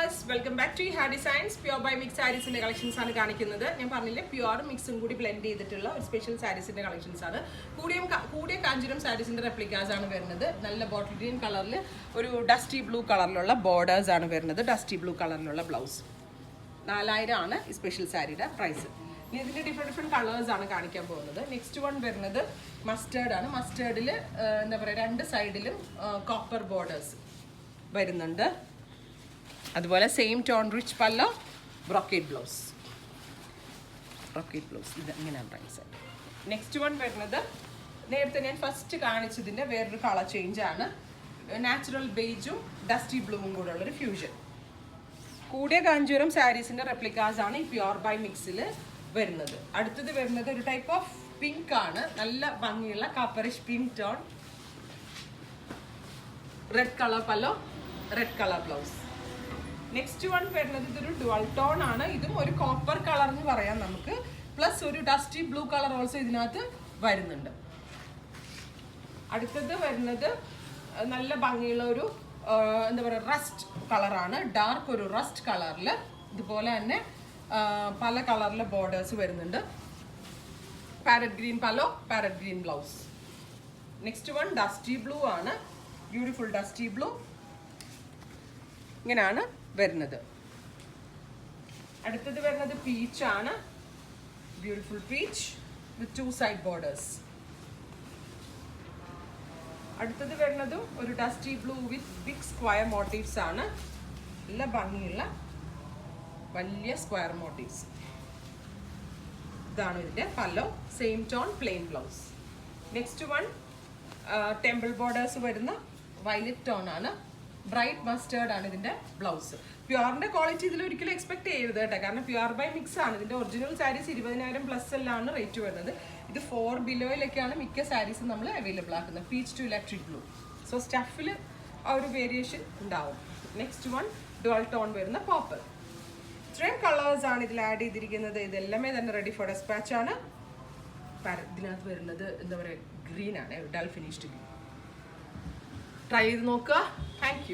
viewers, welcome back to Hair Designs. Pure by Mix sarees in the collections are കാണിക്കുന്നത്. ഞാൻ പറഞ്ഞില്ലേ pure മിക്സും കൂടി blend ചെയ്തിട്ടുള്ള ഒരു സ്പെഷ്യൽ സാരീസിന്റെ കളക്ഷൻസ് ആണ്. കൂടിയ കാഞ്ചീരം സാരീസിന്റെ റെപ്ലിക്കാസ് ആണ് വരുന്നത്. നല്ല ബോട്ടിൽ ഗ്രീൻ കളറിൽ ഒരു ഡസ്റ്റി ബ്ലൂ കളറിലുള്ള ബോർഡേഴ്സ് ആണ് വരുന്നത്. ഡസ്റ്റി ബ്ലൂ കളറിലുള്ള ബ്ലൗസ് 4000 ആണ് ഈ സ്പെഷ്യൽ സാരിയുടെ പ്രൈസ്. ഇനി ഇതിന്റെ ഡിഫറെന്റ് കളേഴ്സ് ആണ് കാണിക്കാൻ പോകുന്നത്. നെക്സ്റ്റ് വൺ വരുന്നത് മസ്റ്റേർഡ് ആണ്. മസ്റ്റേർഡിൽ എന്താ പറയുക, രണ്ട് സൈഡിലും കോപ്പർ ബോർഡേഴ്സ് വരുന്നുണ്ട്. അതുപോലെ same tone rich pallu, brocade blouse ഇത് ഇങ്ങനെയാണ് പ്രൈസ്. നെക്സ്റ്റ് വൺ വരുന്നത് നേരത്തെ ഞാൻ ഫസ്റ്റ് കാണിച്ചതിൻ്റെ വേറൊരു കളർ ചേഞ്ച് ആണ്. നാച്ചുറൽ ബേജും ഡസ്റ്റി ബ്ലൂവും കൂടെ ഉള്ളൊരു ഫ്യൂഷൻ. കൂടിയ കാഞ്ചീരം സാരീസിൻ്റെ റെപ്ലിക്കാസ് ആണ് ഈ പ്യുവർ ബൈ മിക്സിൽ വരുന്നത്. അടുത്തത് വരുന്നത് ഒരു ടൈപ്പ് ഓഫ് പിങ്ക് ആണ്. നല്ല ഭംഗിയുള്ള copperish pink tone, red colour pallu, red colour blouse. Next one വരുന്നത് ഇതൊരു ഡുവൽ ടോൺ ആണ്. ഇതും ഒരു കോപ്പർ കളർ എന്ന് പറയാം നമുക്ക്. പ്ലസ് ഒരു ഡസ്റ്റി ബ്ലൂ കളർ ഓൾസോ ഇതിനകത്ത് വരുന്നുണ്ട്. അടുത്തത് വരുന്നത് നല്ല ഭംഗിയുള്ള ഒരു എന്താ പറയുക റസ്റ്റ് കളറാണ്. ഡാർക്ക് ഒരു റസ്റ്റ് കളറിൽ ഇതുപോലെ തന്നെ പല കളറിലെ ബോർഡേഴ്സ് വരുന്നുണ്ട്. Parrot green pallu, parrot green blouse. Next one dusty blue ആണ്. ബ്യൂട്ടിഫുൾ ഡസ്റ്റി ബ്ലൂ ഇങ്ങനെയാണ് വരുന്നത്. അടുത്തത് വരുന്നത് പീച്ച് ആണ്. Beautiful peach with 2 side borders. അടുത്തത് വരുന്നതും ഒരു dusty blue with big square motives ആണ്. നല്ല ഭംഗിയുള്ള വലിയ സ്ക്വയർ മോട്ടീവ്സ്. ഇതാണ് ഇതിൻ്റെ pallu. Same tone plain blouse. Next one temple borders വരുന്ന വയലറ്റ് ടോൺ ആണ്. ബ്രൈറ്റ് മസ്റ്റേർഡ് ആണ് ഇതിൻ്റെ ബ്ലൗസ്. പ്യുവറിൻ്റെ ക്വാളിറ്റി ഇതിൽ ഒരിക്കലും എക്സ്പെക്ട് ചെയ്യരുത് കേട്ടോ, കാരണം പ്യുവർ ബൈ മിക്സ് ആണ്. ഇതിൻ്റെ ഒറിജിനൽ സാരീസ് 20,000+ എല്ലാമാണ് റേറ്റ് വരുന്നത്. ഇത് 4 ബിലോയിലൊക്കെയാണ് മിക്ക സാരീസും നമ്മൾ അവൈലബിൾ ആക്കുന്നത്. Peach to electric blue. So സ്റ്റഫിൽ ആ ഒരു വേരിയേഷൻ ഉണ്ടാവും. നെക്സ്റ്റ് വൺ ഡുവൽ ടോൺ വരുന്ന പോപ്പർ. ഇത്രയും കളേഴ്സ് ആണ് ഇതിൽ ആഡ് ചെയ്തിരിക്കുന്നത്. ഇതെല്ലാമേ തന്നെ റെഡി ഫോർ ഡെസ്പാച്ച് ആണ്. ഇതിനകത്ത് വരുന്നത് എന്താ പറയുക, ഗ്രീൻ ആണ്, ഡൾ ഫിനിഷ്ഡ് ഗ്രീൻ. ട്രൈ ചെയ്ത് നോക്കുക. Thank you.